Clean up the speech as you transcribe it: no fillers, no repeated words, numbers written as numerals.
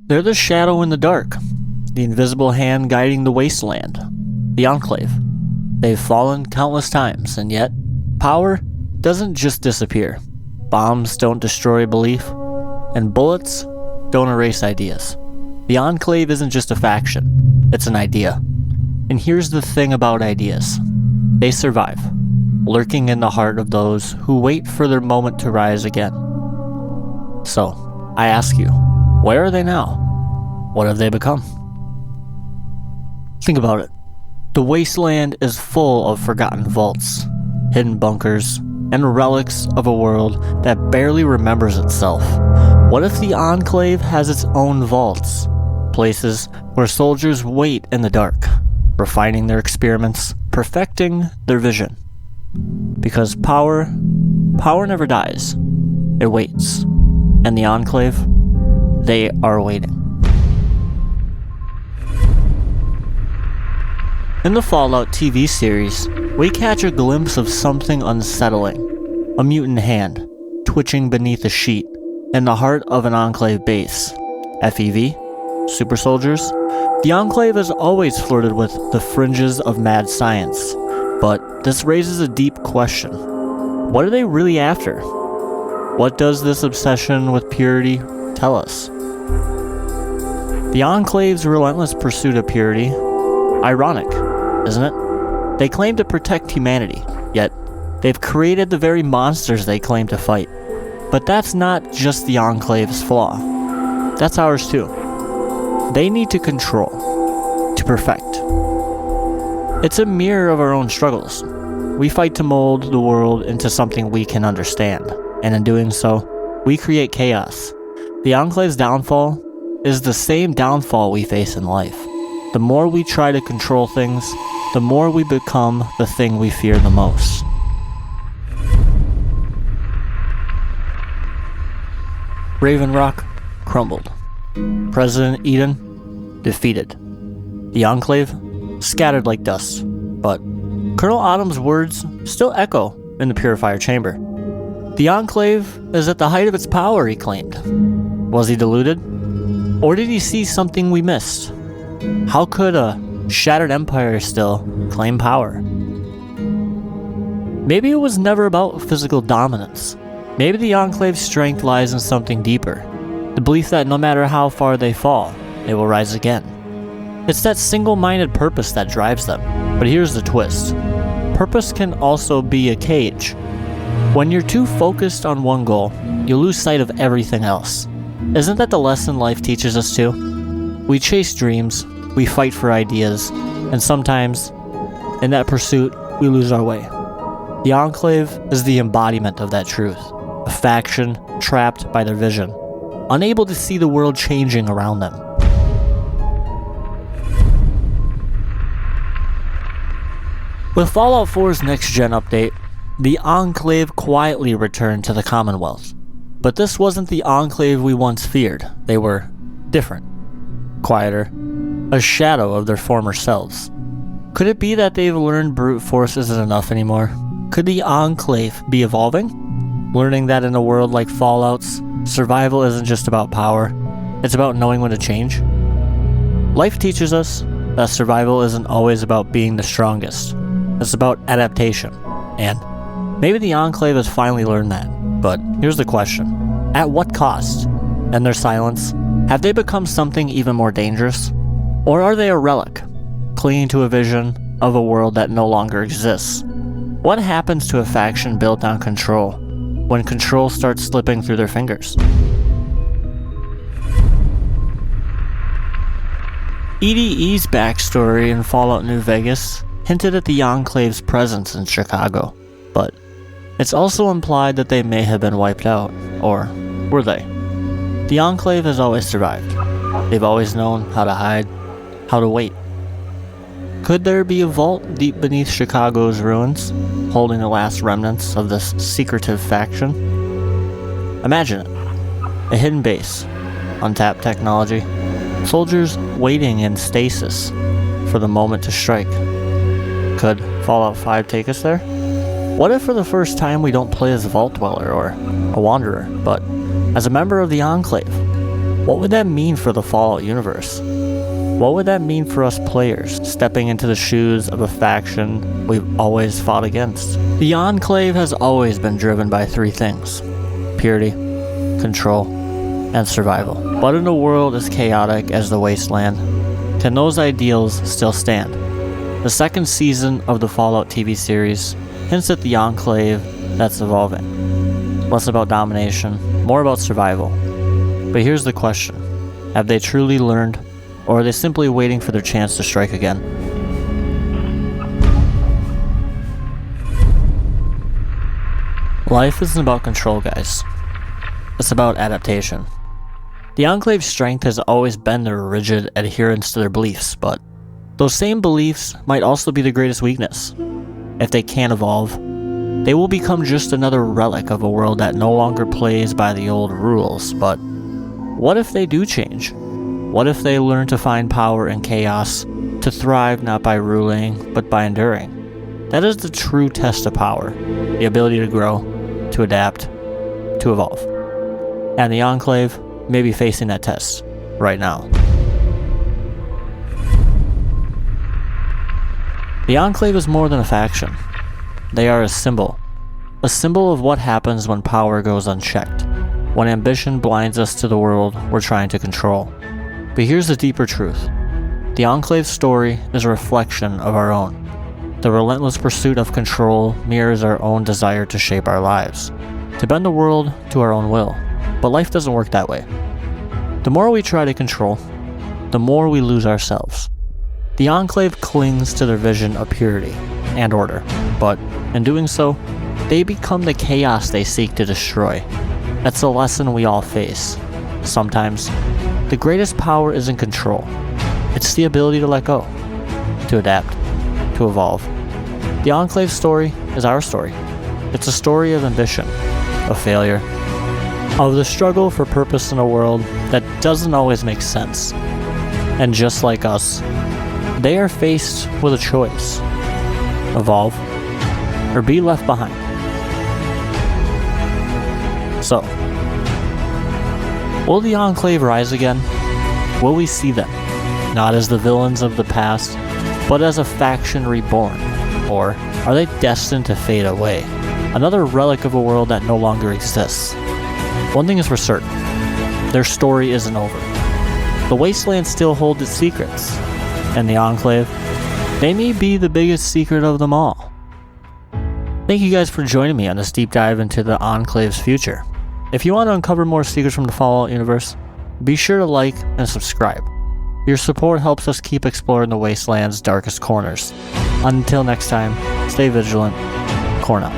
They're the shadow in the dark, the invisible hand guiding the wasteland, the Enclave. They've fallen countless times, and yet, power doesn't just disappear. Bombs don't destroy belief, and bullets don't erase ideas. The Enclave isn't just a faction, it's an idea. And here's the thing about ideas. They survive, lurking in the heart of those who wait for their moment to rise again. So, I ask you, where are they now? What have they become? Think about it. The wasteland is full of forgotten vaults, hidden bunkers, and relics of a world that barely remembers itself. What if the Enclave has its own vaults? Places where soldiers wait in the dark, refining their experiments, perfecting their vision. Because power never dies. It waits. And the Enclave, they are waiting. In the Fallout TV series, we catch a glimpse of something unsettling. A mutant hand, twitching beneath a sheet, in the heart of an Enclave base. FEV? Super soldiers? The Enclave has always flirted with the fringes of mad science, but this raises a deep question. What are they really after? What does this obsession with purity tell us? The Enclave's relentless pursuit of purity? Ironic, isn't it? They claim to protect humanity, yet they've created the very monsters they claim to fight. But that's not just the Enclave's flaw. That's ours too. They need to control, to perfect. It's a mirror of our own struggles. We fight to mold the world into something we can understand, and in doing so, we create chaos. The Enclave's downfall is the same downfall we face in life. The more we try to control things, the more we become the thing we fear the most. Raven Rock crumbled. President Eden defeated. The Enclave scattered like dust, but Colonel Autumn's words still echo in the purifier chamber. The Enclave is at the height of its power, he claimed. Was he deluded? Or did he see something we missed? How could a shattered empire still claim power? Maybe it was never about physical dominance. Maybe the Enclave's strength lies in something deeper. The belief that no matter how far they fall, they will rise again. It's that single-minded purpose that drives them. But here's the twist. Purpose can also be a cage. When you're too focused on one goal, you lose sight of everything else. Isn't that the lesson life teaches us too? We chase dreams, we fight for ideas, and sometimes, in that pursuit, we lose our way. The Enclave is the embodiment of that truth. A faction trapped by their vision, unable to see the world changing around them. With Fallout 4's next-gen update, the Enclave quietly returned to the Commonwealth. But this wasn't the Enclave we once feared. They were different, quieter, a shadow of their former selves. Could it be that they've learned brute force isn't enough anymore? Could the Enclave be evolving? Learning that in a world like Fallout's, survival isn't just about power, it's about knowing when to change? Life teaches us that survival isn't always about being the strongest. It's about adaptation. And maybe the Enclave has finally learned that. But here's the question. At what cost? And their silence, have they become something even more dangerous? Or are they a relic, clinging to a vision of a world that no longer exists? What happens to a faction built on control when control starts slipping through their fingers? EDE's backstory in Fallout New Vegas hinted at the Enclave's presence in Chicago, but it's also implied that they may have been wiped out, or were they? The Enclave has always survived. They've always known how to hide, how to wait. Could there be a vault deep beneath Chicago's ruins, holding the last remnants of this secretive faction? Imagine it. A hidden base, untapped technology, soldiers waiting in stasis for the moment to strike. Could Fallout 5 take us there? What if for the first time we don't play as a Vault Dweller or a Wanderer, but as a member of the Enclave? What would that mean for the Fallout universe? What would that mean for us players, stepping into the shoes of a faction we've always fought against? The Enclave has always been driven by three things: purity, control, and survival. But in a world as chaotic as the Wasteland, can those ideals still stand? The second season of the Fallout TV series hints at the Enclave that's evolving. Less about domination, more about survival. But here's the question: have they truly learned, or are they simply waiting for their chance to strike again? Life isn't about control, guys. It's about adaptation. The Enclave's strength has always been their rigid adherence to their beliefs, but those same beliefs might also be the greatest weakness. If they can't evolve, they will become just another relic of a world that no longer plays by the old rules. But what if they do change? What if they learn to find power in chaos, to thrive not by ruling, but by enduring? That is the true test of power, the ability to grow, to adapt, to evolve. And the Enclave may be facing that test right now. The Enclave is more than a faction. They are a symbol of what happens when power goes unchecked, when ambition blinds us to the world we're trying to control. But here's the deeper truth. The Enclave's story is a reflection of our own. The relentless pursuit of control mirrors our own desire to shape our lives, to bend the world to our own will. But life doesn't work that way. The more we try to control, the more we lose ourselves. The Enclave clings to their vision of purity and order, but in doing so, they become the chaos they seek to destroy. That's a lesson we all face. Sometimes, the greatest power isn't control. It's the ability to let go, to adapt, to evolve. The Enclave story is our story. It's a story of ambition, of failure, of the struggle for purpose in a world that doesn't always make sense. And just like us, they are faced with a choice: evolve or be left behind. So, will the Enclave rise again? Will we see them, not as the villains of the past, but as a faction reborn? Or are they destined to fade away, another relic of a world that no longer exists? One thing is for certain: their story isn't over. The Wasteland still holds its secrets, and the Enclave, they may be the biggest secret of them all. Thank you guys for joining me on this deep dive into the Enclave's future. If you want to uncover more secrets from the Fallout universe, be sure to like and subscribe. Your support helps us keep exploring the Wasteland's darkest corners. Until next time, stay vigilant. Corn out.